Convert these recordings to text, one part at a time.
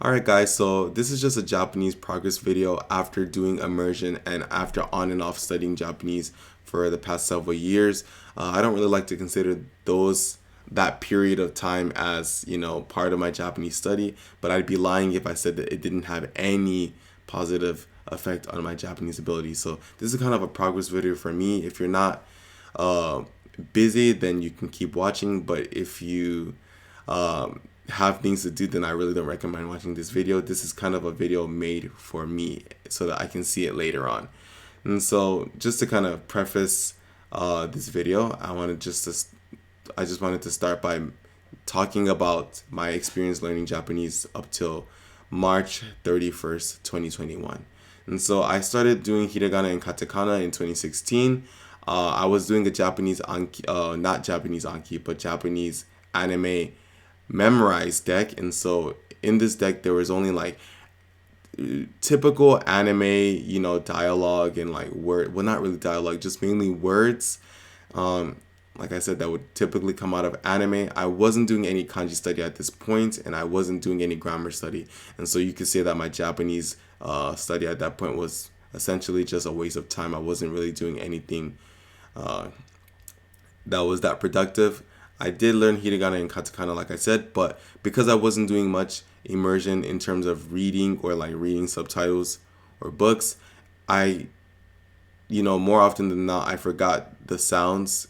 Alright guys, so this is just a Japanese progress video after doing immersion and after on and off studying Japanese for the past several years. I don't really like to consider that period of time as, part of my Japanese study, but I'd be lying if I said that it didn't have any positive effect on my Japanese ability. So this is kind of a progress video for me. If you're not uh, busy, then you can keep watching, but if you have things to do, then I really don't recommend watching this video. This is kind of a video made for me so that I can see it later on. And so just to kind of preface this video, I just wanted to start by talking about my experience learning Japanese up till March 31st, 2021. And so I started doing hiragana and katakana in 2016. I was doing a Japanese anki, not Japanese anki, but Japanese anime memorized deck. And so in this deck, there was only like typical anime, dialogue and like well, not really dialogue, just mainly words. Um, like I said, that would typically come out of anime. I wasn't doing any kanji study at this point, and I wasn't doing any grammar study. And so you could say that my Japanese study at that point was essentially just a waste of time. I wasn't really doing anything uh, that was that productive. I did learn hiragana and katakana, like I said, but because I wasn't doing much immersion in terms of reading or like reading subtitles or books, I, more often than not, I forgot the sounds,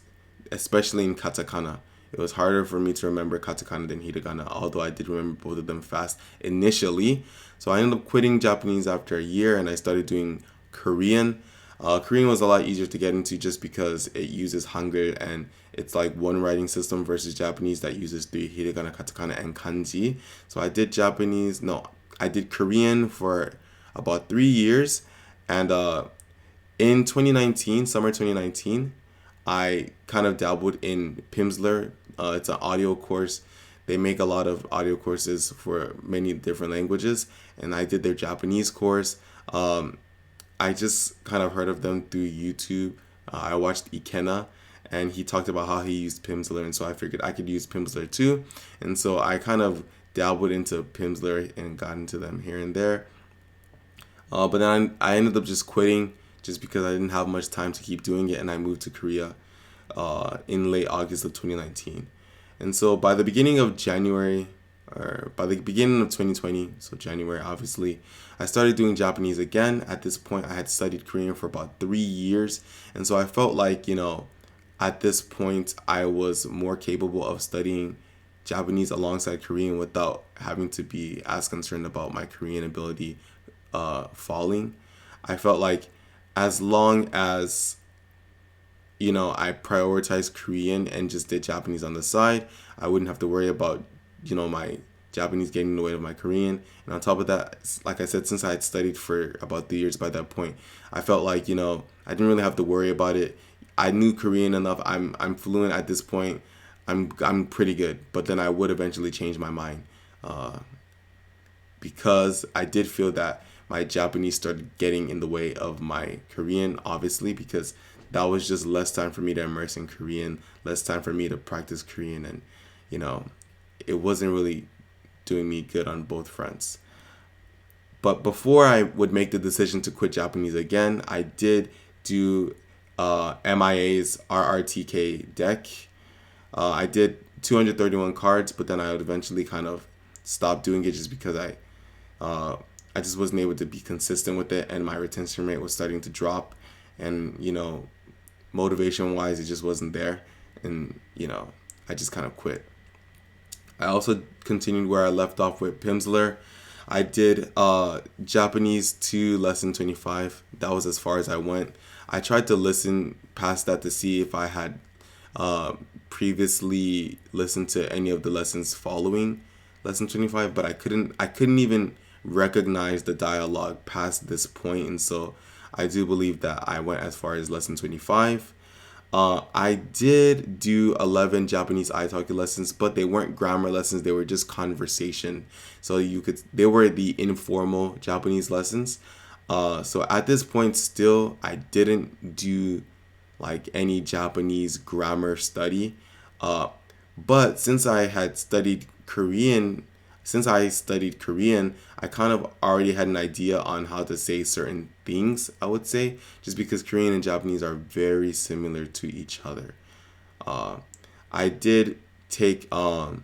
especially in katakana. It was harder for me to remember katakana than hiragana, although I did remember both of them fast initially. So I ended up quitting Japanese after a year and I started doing Korean. Korean was a lot easier to get into just because it uses Hangul and it's like one writing system versus Japanese that uses three: hiragana, katakana, and kanji. So I did Korean for about 3 years, and in 2019, summer 2019, I kind of dabbled in Pimsleur. It's an audio course. They make a lot of audio courses for many different languages, and I did their Japanese course. I just kind of heard of them through YouTube. I watched Ikena, and he talked about how he used Pimsleur, and so I figured I could use Pimsleur too. And so I kind of dabbled into Pimsleur and got into them here and there. But then I ended up just quitting just because I didn't have much time to keep doing it, and I moved to Korea in late August of 2019. And so by the beginning of January, or by the beginning of 2020, so January obviously, I started doing Japanese again. At this point, I had studied Korean for about 3 years, and so I felt like, at this point, I was more capable of studying Japanese alongside Korean without having to be as concerned about my Korean ability falling. I felt like as long as I prioritized Korean and just did Japanese on the side, I wouldn't have to worry about, my Japanese getting in the way of my Korean. And on top of that, like I said, since I had studied for about 3 years by that point, I felt like, I didn't really have to worry about it. I knew Korean enough. I'm fluent at this point. I'm pretty good. But then I would eventually change my mind. Because I did feel that my Japanese started getting in the way of my Korean, obviously, because that was just less time for me to immerse in Korean, less time for me to practice Korean, and you know, it wasn't really doing me good on both fronts. But before I would make the decision to quit Japanese again, I did do MIA's RRTK deck. I did 231 cards, but then I would eventually kind of stop doing it just because I just wasn't able to be consistent with it, and my retention rate was starting to drop, and motivation wise, it just wasn't there, and I just kind of quit. I also continued where I left off with Pimsleur. I did Japanese to lesson 25. That was as far as I went. I tried to listen past that to see if I had previously listened to any of the lessons following lesson 25, but I couldn't even recognize the dialogue past this point, and so I do believe that I went as far as lesson 25. I did do 11 Japanese italki lessons, but they weren't grammar lessons. They were just conversation. So they were the informal Japanese lessons. So at this point, still, I didn't do like any Japanese grammar study. But since I had studied Korean since I studied Korean, I kind of already had an idea on how to say certain things, I would say, just because Korean and Japanese are very similar to each other. Uh, I did take 3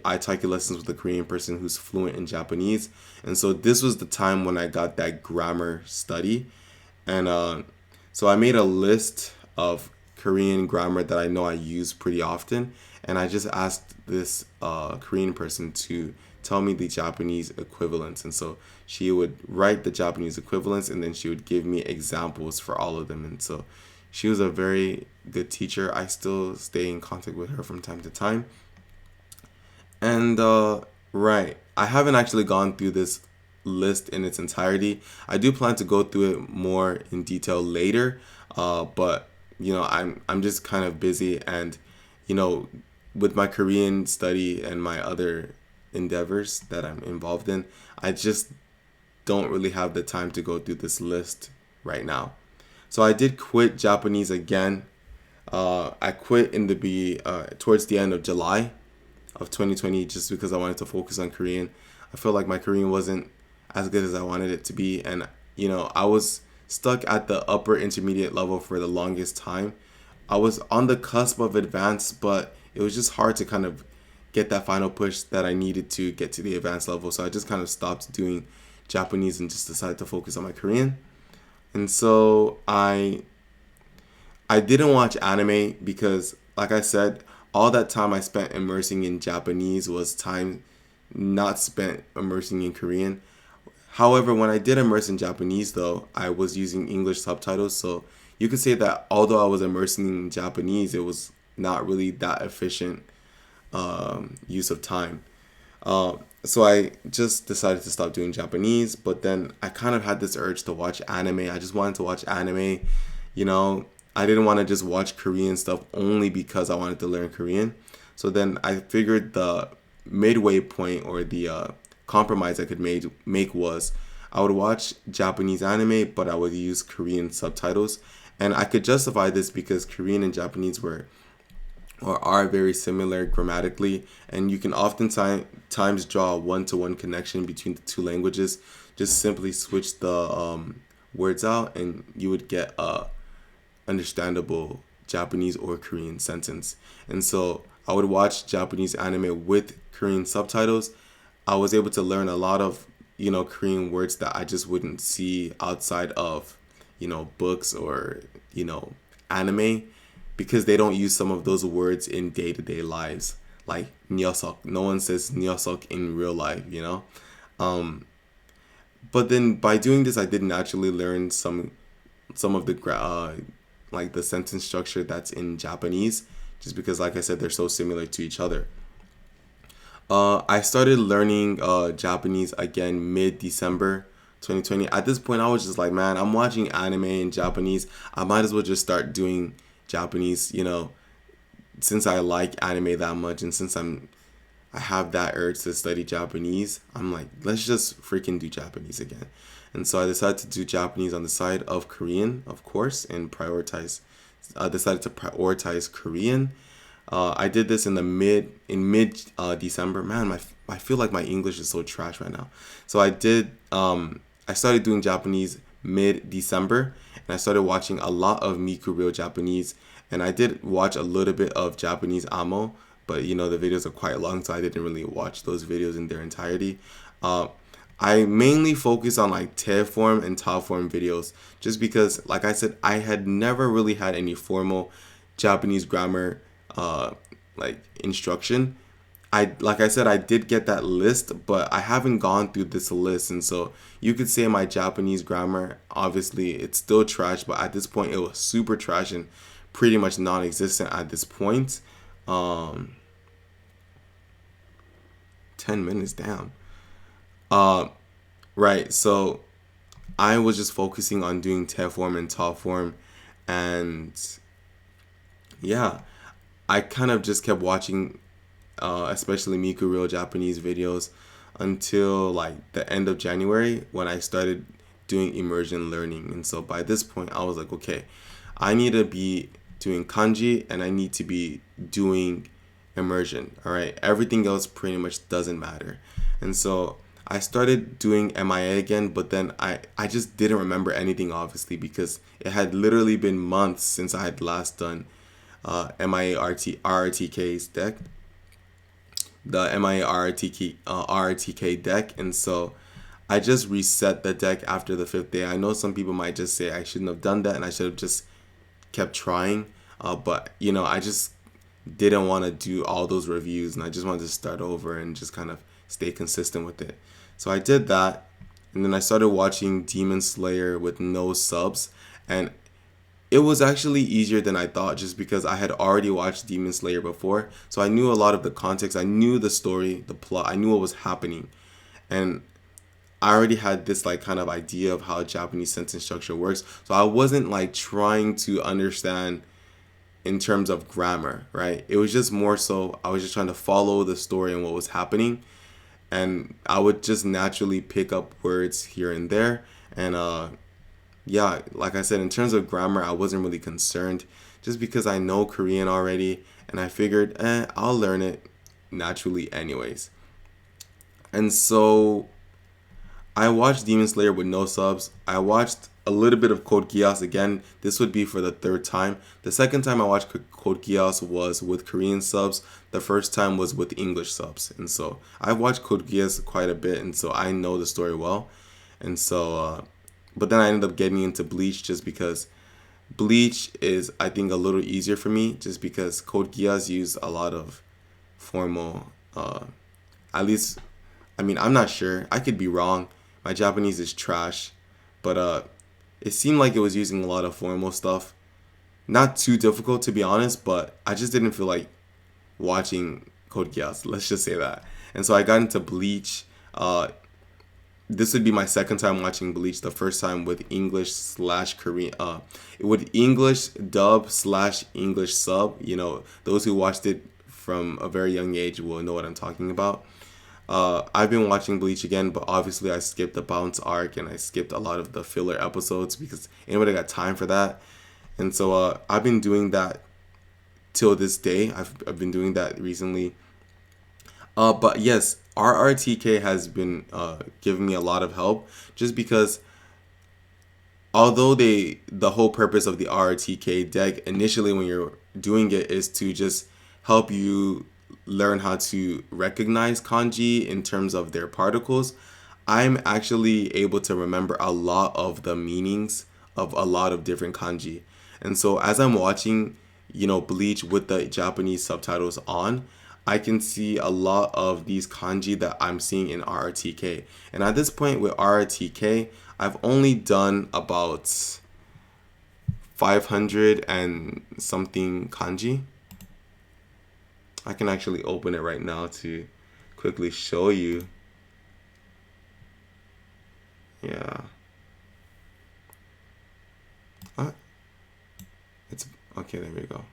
italki lessons with a Korean person who's fluent in Japanese, and so this was the time when I got that grammar study, and so I made a list of Korean grammar that I know I use pretty often, and I just asked this Korean person to tell me the Japanese equivalents, and so she would write the Japanese equivalents, and then she would give me examples for all of them, and so she was a very good teacher. I still stay in contact with her from time to time. And right, I haven't actually gone through this list in its entirety. I do plan to go through it more in detail later, but I'm just kind of busy, and you know, with my Korean study and my other endeavors that I'm involved in, I just don't really have the time to go through this list right now. So I did quit Japanese again. I quit in towards the end of July of 2020 just because I wanted to focus on Korean. I feel like my Korean wasn't as good as I wanted it to be, and I was stuck at the upper intermediate level for the longest time. I was on the cusp of advanced, but it was just hard to kind of get that final push that I needed to get to the advanced level. So I just kind of stopped doing Japanese and just decided to focus on my Korean. And so I didn't watch anime because, like I said, all that time I spent immersing in Japanese was time not spent immersing in Korean. However, when I did immerse in Japanese, though, I was using English subtitles. So you could say that although I was immersing in Japanese, it was not really that efficient use of time. So I just decided to stop doing Japanese, but then I kind of had this urge to watch anime. I just wanted to watch anime, you know. I didn't want to just watch Korean stuff only because I wanted to learn Korean. So then I figured the midway point, or the compromise I could make was I would watch Japanese anime, but I would use Korean subtitles. And I could justify this because Korean and Japanese were or are very similar grammatically, and you can oftentimes draw a one-to-one connection between the two languages. Just simply switch the words out, and you would get a understandable Japanese or Korean sentence. And so I would watch Japanese anime with Korean subtitles. I was able to learn a lot of Korean words that I just wouldn't see outside of books or anime, because they don't use some of those words in day-to-day lives, like nyosok. No one says nyosok in real life. But then by doing this, I did naturally learn some of the like the sentence structure that's in Japanese, just because, like I said, they're so similar to each other. I started learning Japanese again mid-December 2020. At this point, I was just like, man, I'm watching anime in Japanese. I might as well just start doing Japanese, since I like anime that much, and since I have that urge to study Japanese, I'm like, let's just freaking do Japanese again. And so I decided to do Japanese on the side of Korean, of course, and decided to prioritize Korean. I did this in mid December. Man, I feel like my English is so trash right now. So I started doing Japanese mid December, and I started watching a lot of Miku Real Japanese, and I did watch a little bit of Japanese Amo, but the videos are quite long, so I didn't really watch those videos in their entirety. I mainly focus on like te form and ta form videos, just because, like I said, I had never really had any formal Japanese grammar like instruction. Like I said, I did get that list, but I haven't gone through this list, and so you could say my Japanese grammar, obviously it's still trash, but at this point it was super trash and pretty much non-existent at this point. 10 minutes, damn. Right, so I was just focusing on doing te form and ta form, and yeah, I kind of just kept watching especially Miku Real Japanese videos until like the end of January, when I started doing immersion learning. And so by this point I was like, okay, I need to be doing kanji, and I need to be doing immersion. All right, everything else pretty much doesn't matter. And so I started doing MIA again, but then I just didn't remember anything, obviously, because it had literally been months since I had last done MIA RRTK's deck, the MIA RRTK deck. And so I just reset the deck after the fifth day. I know some people might just say I shouldn't have done that and I should have just kept trying. But, you know, I just didn't want to do all those reviews and I just wanted to start over and just kind of stay consistent with it. So I did that. And then I started watching Demon Slayer with no subs. And it was actually easier than I thought just because I had already watched Demon Slayer before. So I knew a lot of the context. I knew the story, the plot. I knew what was happening. And I already had this like kind of idea of how Japanese sentence structure works. So I wasn't like trying to understand in terms of grammar, right? It was just more so I was just trying to follow the story and what was happening. And I would just naturally pick up words here and there. And yeah, like I said, in terms of grammar, I wasn't really concerned just because I know Korean already. And I figured, I'll learn it naturally anyways. And so I watched Demon Slayer with no subs. I watched a little bit of Code Geass again. This would be for the third time. The second time I watched Code Geass was with Korean subs. The first time was with English subs. And so I've watched Code Geass quite a bit, and so I know the story well. And so, but then I ended up getting into Bleach just because Bleach is, I think, a little easier for me just because Code Geass used a lot of formal, at least, I mean, I'm not sure. I could be wrong. My Japanese is trash, but it seemed like it was using a lot of formal stuff. Not too difficult to be honest, but I just didn't feel like watching Code Geass. Let's just say that. And so I got into Bleach. This would be my second time watching Bleach. The first time with English slash Korean, with English dub slash English sub. You know, those who watched it from a very young age will know what I'm talking about. I've been watching Bleach again, but obviously I skipped the bounce arc and I skipped a lot of the filler episodes because anybody got time for that. And so I've been doing that till this day. I've been doing that recently. But yes, RRTK has been giving me a lot of help just because although the whole purpose of the RRTK deck initially when you're doing it is to just help you learn how to recognize kanji in terms of their particles, I'm actually able to remember a lot of the meanings of a lot of different kanji. And so as I'm watching, you know, Bleach with the Japanese subtitles on, I can see a lot of these kanji that I'm seeing in RRTK. And at this point with RRTK, I've only done about 500 and something kanji. I can actually open it right now to quickly show you. Yeah. It's okay, there we go.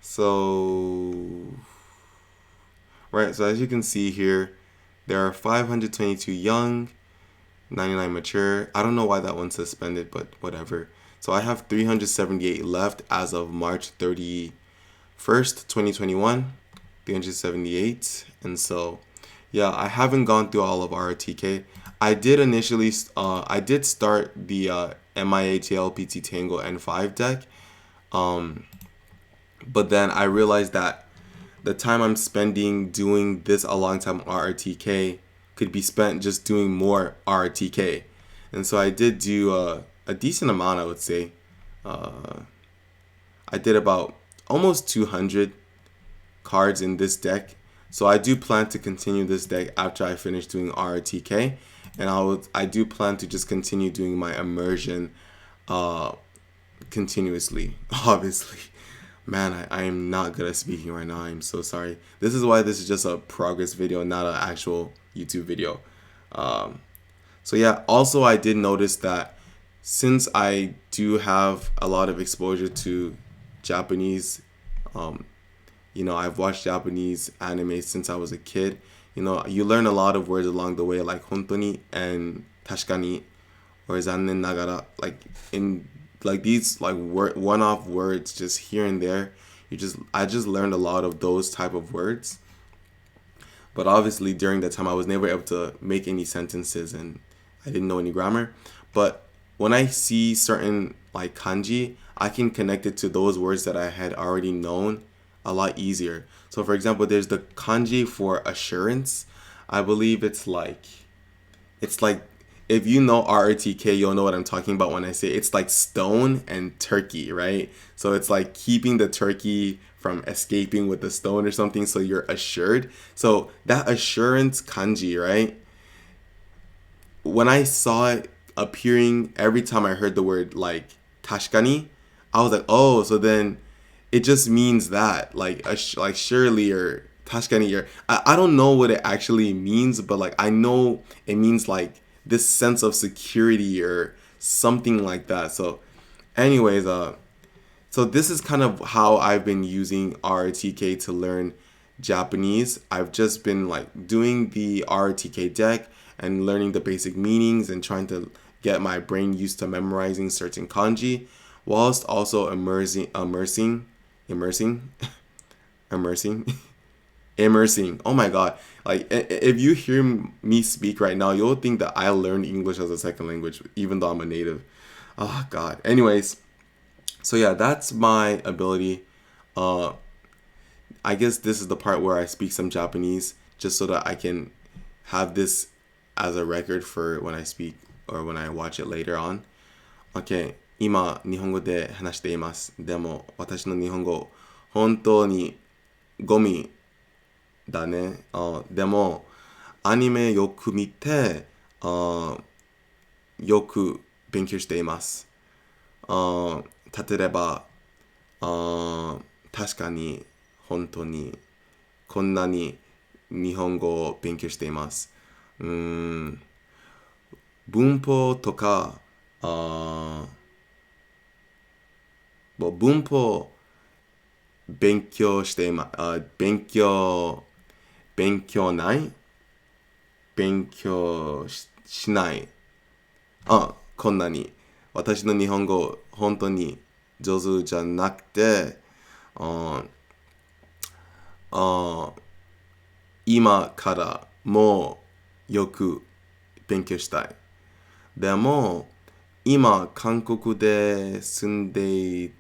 So, right, so as you can see here, there are 522 young, 99 mature. I don't know why that one's suspended, but whatever. So I have 378 left as of March 31st, 2021. 378. And so, yeah, I haven't gone through all of RTK. I did initially, I did start the MIA JLPT Tango N5 deck. But then I realized that the time I'm spending doing this a long time RTK could be spent just doing more RTK. And so I did do a decent amount, I would say. I did about almost 200 cards in this deck. So I do plan to continue this deck after I finish doing RTK. And I do plan to just continue doing my immersion continuously, obviously. Man, I am not good at speaking right now. I'm so sorry. This is why this is just a progress video, not an actual YouTube video. So yeah, also I did notice that since I do have a lot of exposure to Japanese, you know, I've watched Japanese anime since I was a kid. You know, you learn a lot of words along the way, like hontoni and tashikani, or zannen nagara, like in like these like one-off words just here and there. I just learned a lot of those type of words. But obviously during that time I was never able to make any sentences and I didn't know any grammar. But when I see certain like kanji, I can connect it to those words that I had already known a lot easier. So for example, there's the kanji for assurance. I believe it's like if you know RRTK, you'll know what I'm talking about when I say it's like stone and turkey, right? So it's like keeping the turkey from escaping with the stone or something, so you're assured. So that assurance kanji, right? When I saw it appearing every time I heard the word like tashkani, I was like, oh, so then it just means that like surely or tashkani or I don't know what it actually means, but like I know it means like this sense of security or something like that. So anyways, so this is kind of how I've been using RTK to learn Japanese. I've just been like doing the RTK deck and learning the basic meanings and trying to get my brain used to memorizing certain kanji, whilst also immersing, immersing, immersing. Oh my god! Like if you hear me speak right now, you'll think that I learned English as a second language, even though I'm a native. Oh god. Anyways, so yeah, that's my ability. Uh, I guess this is the part where I speak some Japanese just so that I can have this as a record for when I speak or when I watch it later on. Okay, 今日本語で話しています。でも私の日本語本当にゴミだね。でもアニメよく見てよく勉強しています。例えば確かに本当にこんなに日本語を勉強しています。文法とか文法勉強しています。勉強しない。こんなに私の日本語本当に上手じゃなくて今からもうよく勉強したい。でも今韓国で住んでい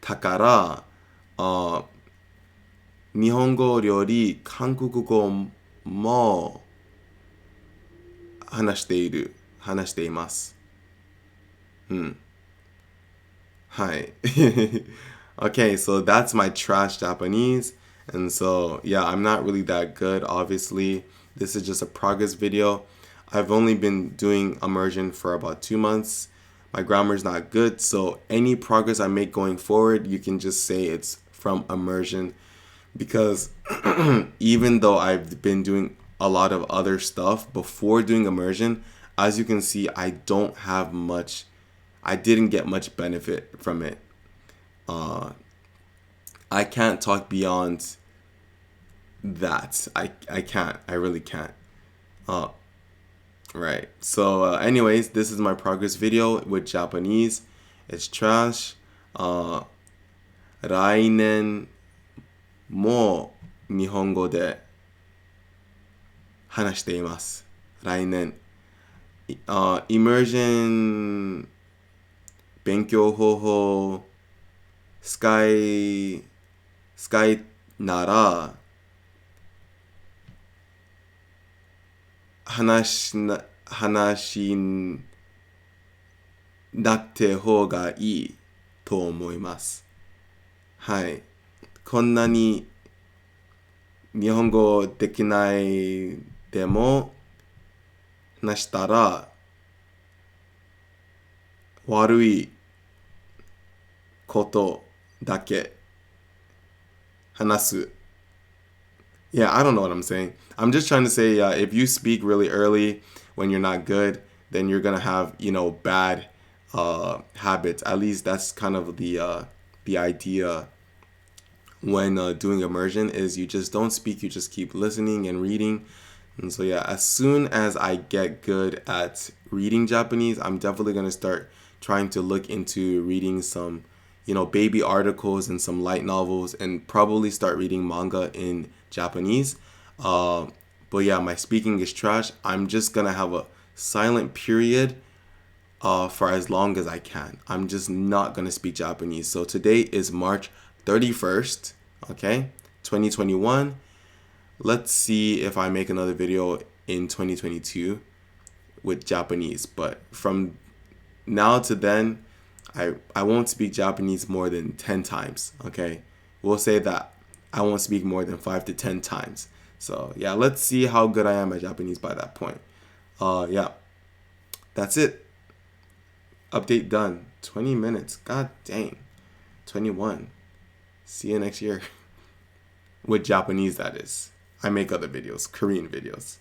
たから日本語より韓国語も話しています。はい。Okay, so that's my trash Japanese. And so, yeah, I'm not really that good, obviously. This is just a progress video. I've only been doing immersion for about 2 months. My grammar's not good, so any progress I make going forward, you can just say it's from immersion. Because even though I've been doing a lot of other stuff before doing immersion, as you can see, I didn't get much benefit from it. I can't talk beyond that. I can't. I really can't. Right. So anyways, this is my progress video with Japanese. It's trash. 来年も日本語で話しています。来年。Immersion 勉強方法使いなら話なって方がいいと思います。はい。こんなに日本語できないでも話したら悪いことだけ話す。Yeah, I don't know what I'm saying. I'm just trying to say, if you speak really early when you're not good, then you're gonna have, bad habits. At least that's kind of the idea when doing immersion is you just don't speak, you just keep listening and reading. And so yeah, as soon as I get good at reading Japanese, I'm definitely going to start trying to look into reading some, baby articles and some light novels, and probably start reading manga in Japanese. Uh, but yeah, my speaking is trash. I'm just going to have a silent period for as long as I can. I'm just not going to speak Japanese. So today is March 31st, okay, 2021. Let's see if I make another video in 2022 with Japanese. But from now to then, I won't speak Japanese more than 10 times, okay? We'll say that I won't speak more than 5 to 10 times. So yeah, let's see how good I am at Japanese by that point. Yeah, that's it. Update done. 20 minutes. God dang. 21. See you next year. With Japanese, that is. I make other videos, Korean videos.